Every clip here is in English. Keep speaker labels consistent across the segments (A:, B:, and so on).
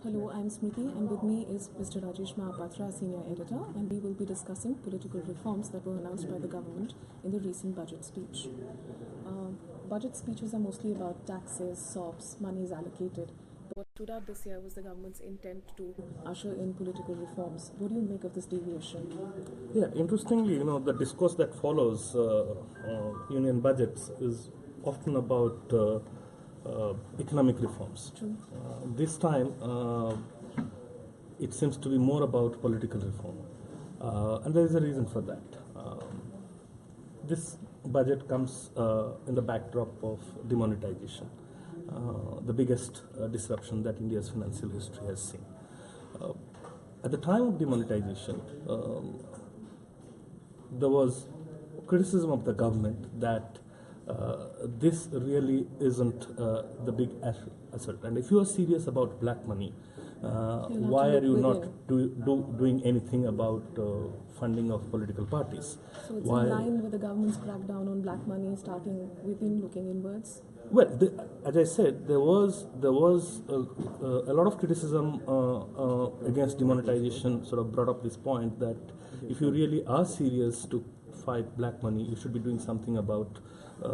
A: Hello, I'm Smriti, and with me is Mr. Rajesh Mahapatra, Senior Editor, and we will be discussing political reforms that were announced by the government in the recent budget speech. Budget speeches are mostly about taxes, SOPs, money is allocated. But what stood out this year was the government's intent to usher in political reforms. What do you make of this deviation?
B: Yeah, interestingly, the discourse that follows union budgets is often about economic reforms.
A: True.
B: This time, it seems to be more about political reform, and there is a reason for that. This budget comes in the backdrop of demonetization, the biggest disruption that India's financial history has seen. At the time of demonetization, there was criticism of the government that this really isn't the big asset. And if you are serious about black money, why are you not doing anything about funding of political parties?
A: So it's in line with the government's crackdown on black money, starting within, looking inwards?
B: Well, as I said, there was a lot of criticism against demonetization. Sort of brought up this point that if you really are serious to fight black money, you should be doing something about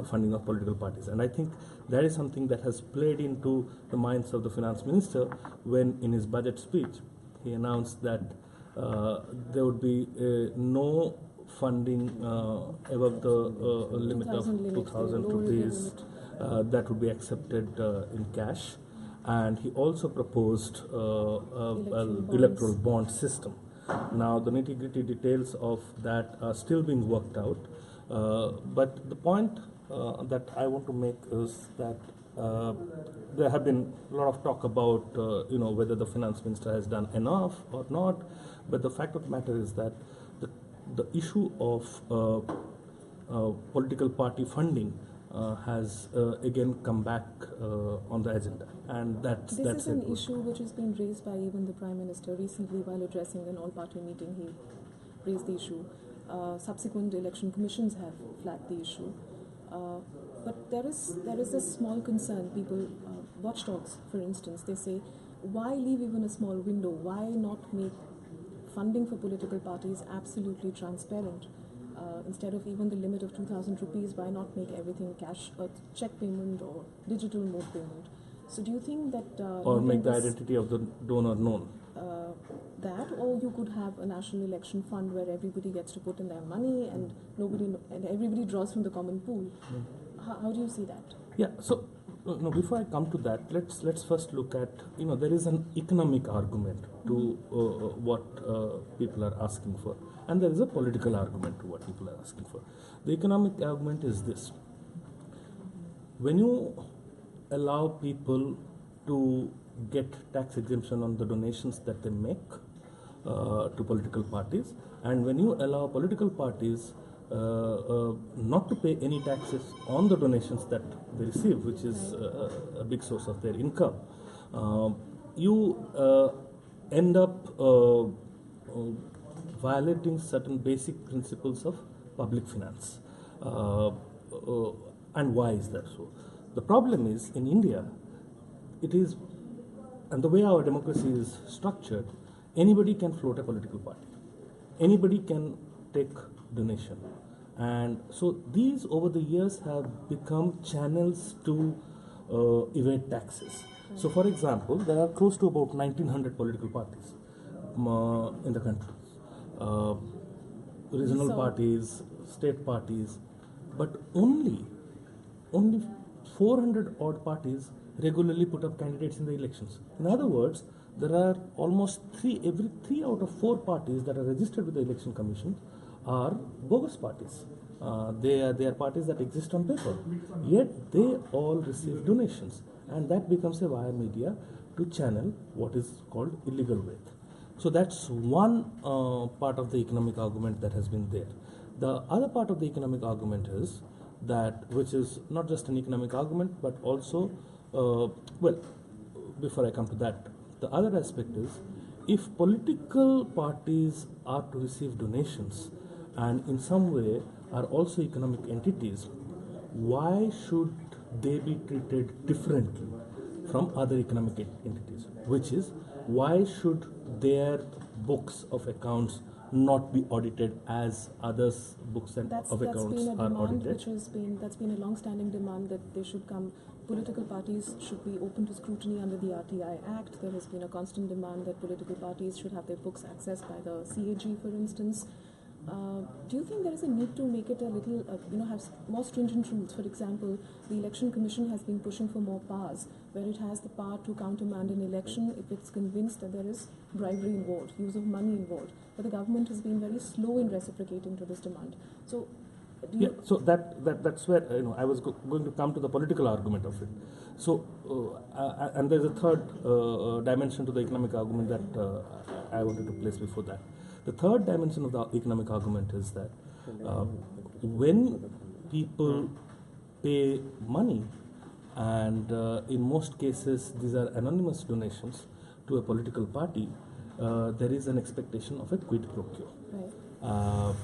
B: funding of political parties. And I think that is something that has played into the minds of the finance minister when, in his budget speech, he announced that there would be no funding above the limit of 2,000 rupees. That would be accepted in cash, and he also proposed an electoral bond system. Now, the nitty-gritty details of that are still being worked out, but the point that I want to make is that there have been a lot of talk about whether the finance minister has done enough or not, but the fact of the matter is that the issue of political party funding has again come back on the agenda, and that's
A: an issue which has been raised by even the Prime Minister recently while addressing an all-party meeting. He raised the issue. Subsequent election commissions have flagged the issue, but there is a small concern. People, watchdogs, for instance, they say, why leave even a small window? Why not make funding for political parties absolutely transparent? Instead of even the limit of 2,000 rupees, why not make everything cash, or check payment or digital mode payment? So do you think that...
B: or make the identity of the donor known?
A: That, or you could have a national election fund where everybody gets to put in their money and everybody draws from the common pool. How do you see that?
B: Yeah, so no, before I come to that, let's first look at, there is an economic argument to what people are asking for, and there is a political argument to what people are asking for. The economic argument is this: when you allow people to get tax exemption on the donations that they make to political parties, and when you allow political parties not to pay any taxes on the donations that they receive, which is a big source of their income, you end up violating certain basic principles of public finance. And why is that so? The problem is, in India, it is, and the way our democracy is structured, anybody can float a political party. Anybody can take donation. And so these over the years have become channels to evade taxes. So for example, there are close to about 1,900 political parties in the country. Regional parties, state parties, but only 400 odd parties regularly put up candidates in the elections. In other words, there are almost every 3 out of 4 parties that are registered with the Election Commission are bogus parties. They are parties that exist on paper, yet they all receive donations, and that becomes a via media to channel what is called illegal wealth. So that's one part of the economic argument that has been there. The other part of the economic argument is that, which is not just an economic argument, but also, before I come to that, the other aspect is, if political parties are to receive donations and in some way are also economic entities, why should they be treated differently from other economic entities, which is why should their books of accounts not be audited as others' books and of accounts
A: been a
B: are
A: demand
B: audited?
A: that's been a long-standing demand that they should come. Political parties should be open to scrutiny under the RTI Act. There has been a constant demand that political parties should have their books accessed by the CAG, for instance. Do you think there is a need to make it a little, have more stringent rules? For example, the Election Commission has been pushing for more powers, where it has the power to countermand an election if it's convinced that there is bribery involved, use of money involved. But the government has been very slow in reciprocating to this demand. So,
B: So that's where I was going to come to the political argument of it. So, and there's a third dimension to the economic argument that I wanted to place before that. The third dimension of the economic argument is that when people pay money, and in most cases these are anonymous donations to a political party, there is an expectation of a quid pro quo.
A: right.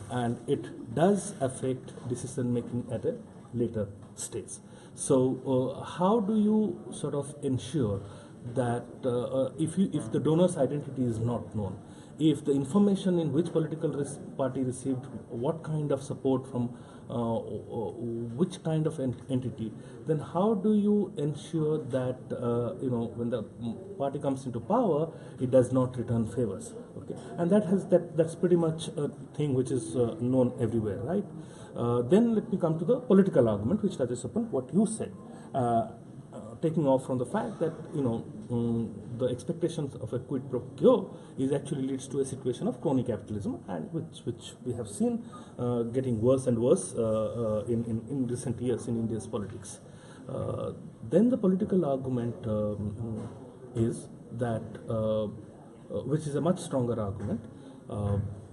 B: And it does affect decision making at a later stage. So, how do you sort of ensure that if the donor's identity is not known, if the information in which political party received what kind of support from which kind of entity, then how do you ensure that when the party comes into power, it does not return favors? Okay, and that's pretty much a thing which is known everywhere, right? Then let me come to the political argument, which touches upon what you said. Taking off from the fact that the expectations of a quid pro quo is actually leads to a situation of crony capitalism, and which we have seen getting worse and worse in recent years in India's politics. Then the political argument is that, which is a much stronger argument.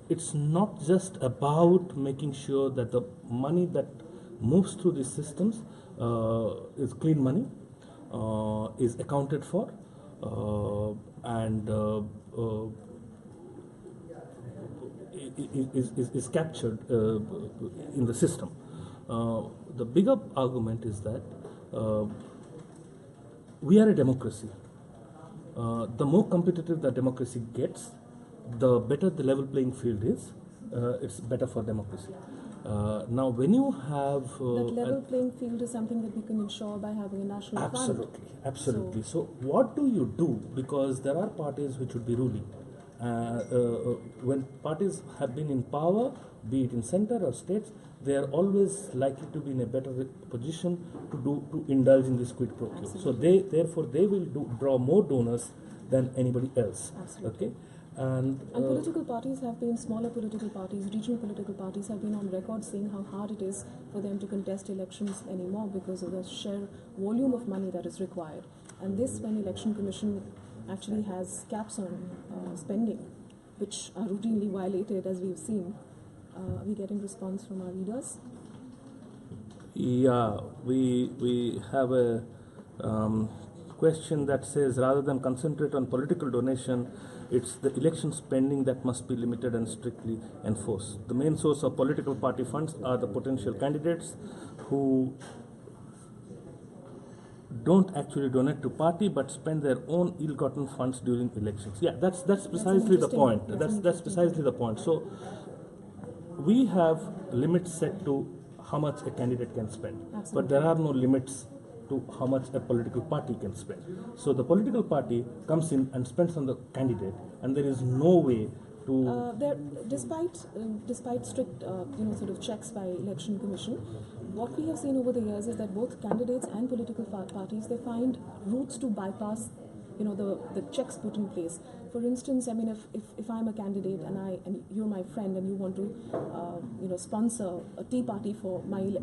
B: It's not just about making sure that the money that moves through these systems is clean money, is accounted for, and is captured in the system. The bigger argument is that we are a democracy. The more competitive the democracy gets, the better the level playing field is. It's better for democracy. Now, when you have
A: that level playing field is something that we can ensure by having a national fund.
B: Absolutely. So, what do you do? Because there are parties which would be ruling. When parties have been in power, be it in center or states, they are always likely to be in a better position to indulge in this quid pro quo. So, therefore they will draw more donors than anybody else.
A: Absolutely.
B: Okay. And
A: political parties have been, smaller political parties, regional political parties have been on record saying how hard it is for them to contest elections anymore because of the sheer volume of money that is required. And this, when Election Commission actually has caps on spending, which are routinely violated, as we've seen. Are we getting response from our readers?
B: Yeah, we have a question that says, rather than concentrate on political donation, it's the election spending that must be limited and strictly enforced. The main source of political party funds are the potential candidates who don't actually donate to party but spend their own ill-gotten funds during elections. Yeah, that's precisely the point. That's precisely the point. So we have limits set to how much a candidate can spend, but there are no limits to how much a political party can spend. So the political party comes in and spends on the candidate, and there is no way to.
A: Despite strict, sort of checks by Election Commission, what we have seen over the years is that both candidates and political parties, they find routes to bypass, the checks put in place. For instance, I mean, if I'm a candidate and you're my friend and you want to, sponsor a tea party for my,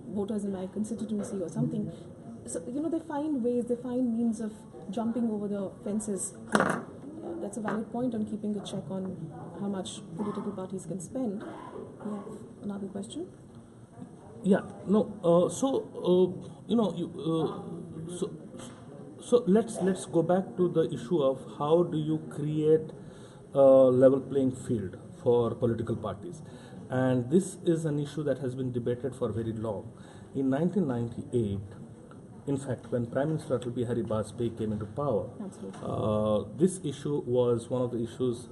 A: voters in my constituency or something, so they find ways, they find means of jumping over the fences. That's a valid point on keeping a check on how much political parties can spend. We have another question.
B: Yeah, no. So let's go back to the issue of how do you create a level playing field for political parties, and this is an issue that has been debated for very long. In 1998, in fact, when Prime Minister Atal Bihari Vajpayee came into power,
A: Absolutely.
B: this issue was one of the issues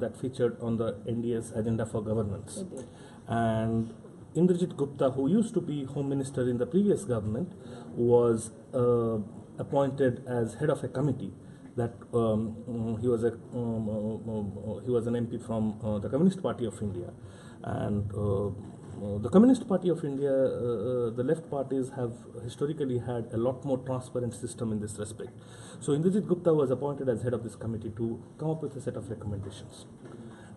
B: that featured on the NDA's agenda for governance.
A: It did.
B: And Indrajit Gupta, who used to be Home Minister in the previous government, was appointed as head of a committee. That he was an MP from the Communist Party of India, and the Communist Party of India, the left parties have historically had a lot more transparent system in this respect. So Indrajit Gupta was appointed as head of this committee to come up with a set of recommendations.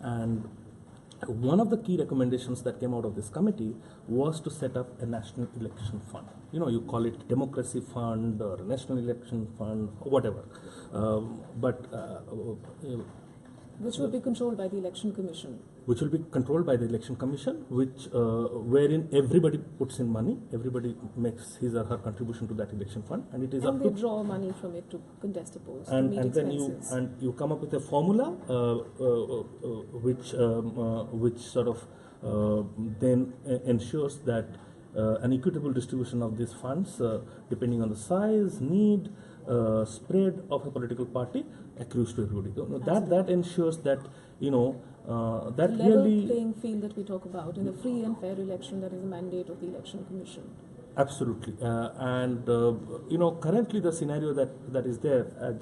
B: And one of the key recommendations that came out of this committee was to set up a national election fund. You know, you call it democracy fund or national election fund, or whatever.
A: Which would be controlled by the Election Commission.
B: Which will be controlled by the Election Commission, wherein everybody puts in money, everybody makes his or her contribution to that election fund, and it is
A: And
B: up
A: they
B: to
A: draw money from it to contest a post, to
B: and,
A: meet
B: and then
A: expenses.
B: you come up with a formula which sort of then ensures that an equitable distribution of these funds, depending on the size, need, spread of a political party, accrues to everybody. That ensures that that
A: The level
B: really
A: playing field that we talk about in a free and fair election, that is a mandate of the Election Commission.
B: absolutely. Currently the scenario that is there, as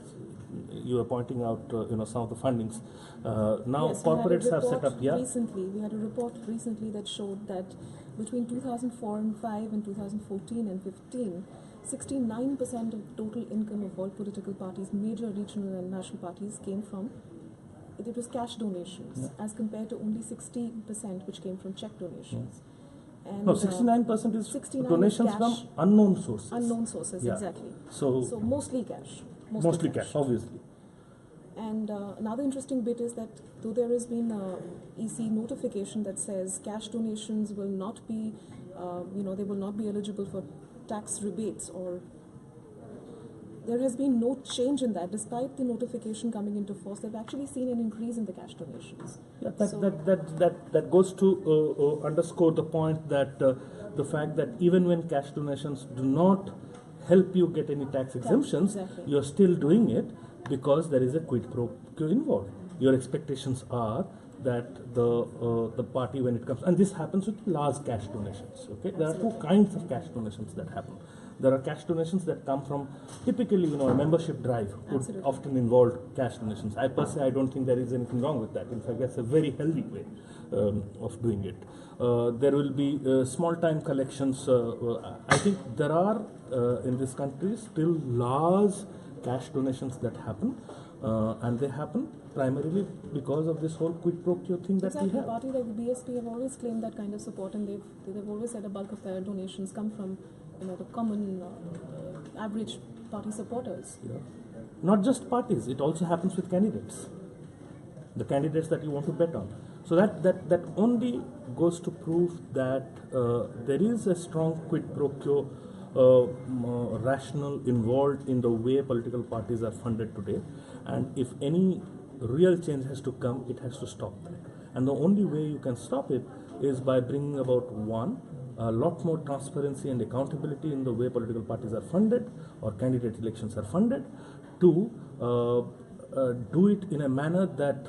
B: you are pointing out, some of the fundings. Now
A: Yes,
B: corporates have set up.
A: We had a report recently that showed that between 2004 and 5 and 2014 and 15, 69% of total income of all political parties, major regional and national parties, came from, it was cash donations, as compared to only 60% which came from check donations. And,
B: No, 69% is
A: 69
B: donations
A: cash.
B: from unknown sources.
A: Unknown sources,
B: Yeah.
A: exactly.
B: So
A: mostly cash.
B: mostly cash, obviously.
A: And another interesting bit is that though there has been a EC notification that says cash donations will not be, they will not be eligible for tax rebates, or there has been no change in that. Despite the notification coming into force, they've actually seen an increase in the cash donations.
B: Yeah,
A: So-
B: that goes to underscore the point that the fact that even when cash donations do not help you get any tax exemptions,
A: exactly.
B: you're still doing it because there is a quid pro quo involved. Your expectations are that the party, when it comes, and this happens with large cash donations. Okay, there are two kinds of cash donations that happen. There are cash donations that come from typically, a membership drive would
A: Absolutely.
B: often involve cash donations. I personally, I don't think there is anything wrong with that. In fact, that's a very healthy way of doing it. There will be small time collections. I think there are in this country still large cash donations that happen, and they happen primarily because of this whole quid pro quo thing that
A: Exactly.
B: we have.
A: Party like the BSP have always claimed that kind of support, and they've always said a bulk of their donations come from the common average party supporters.
B: Yeah. Not just parties, it also happens with candidates. The candidates that you want to bet on. So that only goes to prove that there is a strong quid pro quo rationale involved in the way political parties are funded today, and if any real change has to come, it has to stop that. And the only way you can stop it is by bringing about a lot more transparency and accountability in the way political parties are funded or candidate elections are funded. Two, do it in a manner that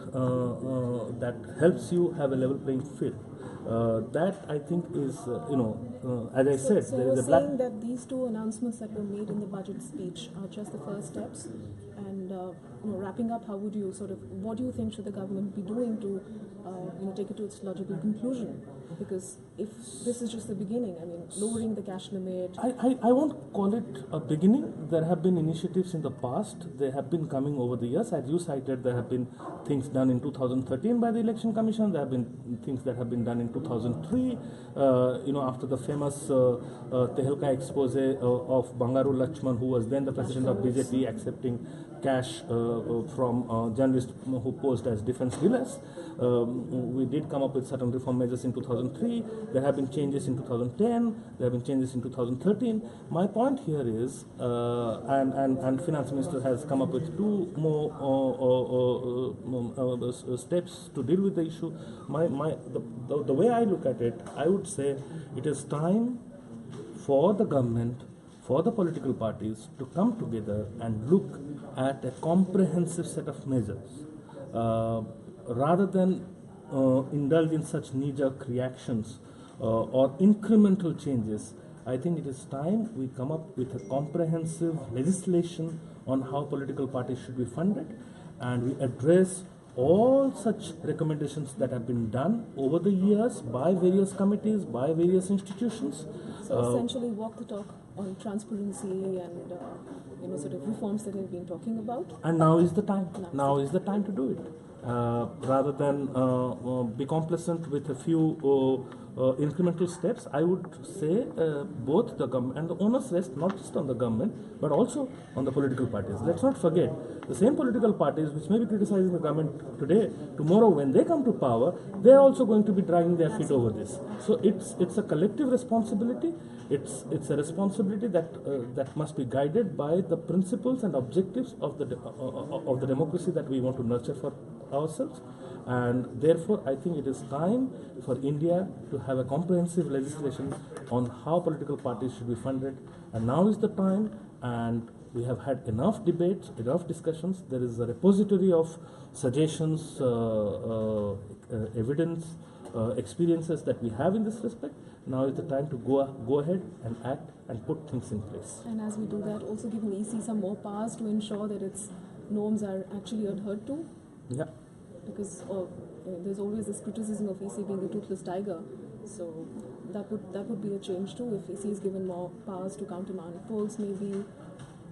B: that helps you have a level playing field. That I think is, as I said,
A: So
B: there
A: you're
B: is a black.
A: saying that these two announcements that were made in the budget speech are just the first steps, and wrapping up, what do you think should the government be doing to take it to its logical conclusion? Because if this is just the beginning, lowering the cash limit.
B: I won't call it a beginning. There have been initiatives in the past. They have been coming over the years. As you cited, there have been things done in 2013 by the Election Commission. There have been things that have been done in 2003. After the famous Tehelka expose of Bangaru Lakshman, who was then the president of BJP, accepting cash from journalists who posed as defense dealers. We did come up with certain reform measures in 2003. There have been changes in 2010. There have been changes in 2013. My point here is, and Finance Minister has come up with two more steps to deal with the issue. The way I look at it, I would say it is time for the government, for the political parties to come together and look at a comprehensive set of measures rather than indulge in such knee-jerk reactions or incremental changes. I think it is time we come up with a comprehensive legislation on how political parties should be funded, and we address all such recommendations that have been done over the years by various committees, by various institutions.
A: So essentially walk the talk on transparency and sort of reforms that we've been talking about.
B: And now is the time. Now is the time to do it. Rather than be complacent with a few incremental steps, I would say both the government and the onus rests not just on the government but also on the political parties. Let's not forget, the same political parties which may be criticizing the government today, tomorrow when they come to power, they're also going to be dragging their feet over this. So it's a collective responsibility. It's a responsibility that must be guided by the principles and objectives of the democracy that we want to nurture for ourselves. And therefore, I think it is time for India to have a comprehensive legislation on how political parties should be funded. And now is the time, and we have had enough debates, enough discussions. There is a repository of suggestions, evidence, experiences that we have in this respect. Now is the time to go ahead and act and put things in place.
A: And as we do that, also giving EC some more powers to ensure that its norms are actually adhered to.
B: Yeah.
A: Because there's always this criticism of EC being a toothless tiger. So that would be a change too if EC is given more powers to countermand polls, maybe.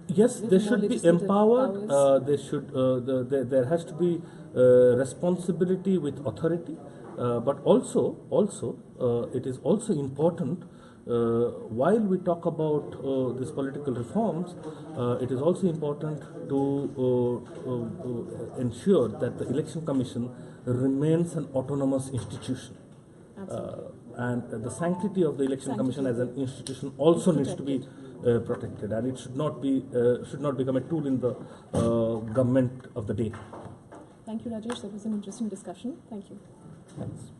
B: Yes, they should be empowered. There has to be responsibility with authority, but also it is also important. While we talk about these political reforms, it is also important to ensure that the Election Commission remains an autonomous institution. And the sanctity of the Election Commission as an institution also needs to be protected, and it should not become a tool in the government of the day.
A: Thank you, Rajesh. That was an interesting discussion. Thank you.
B: Thanks.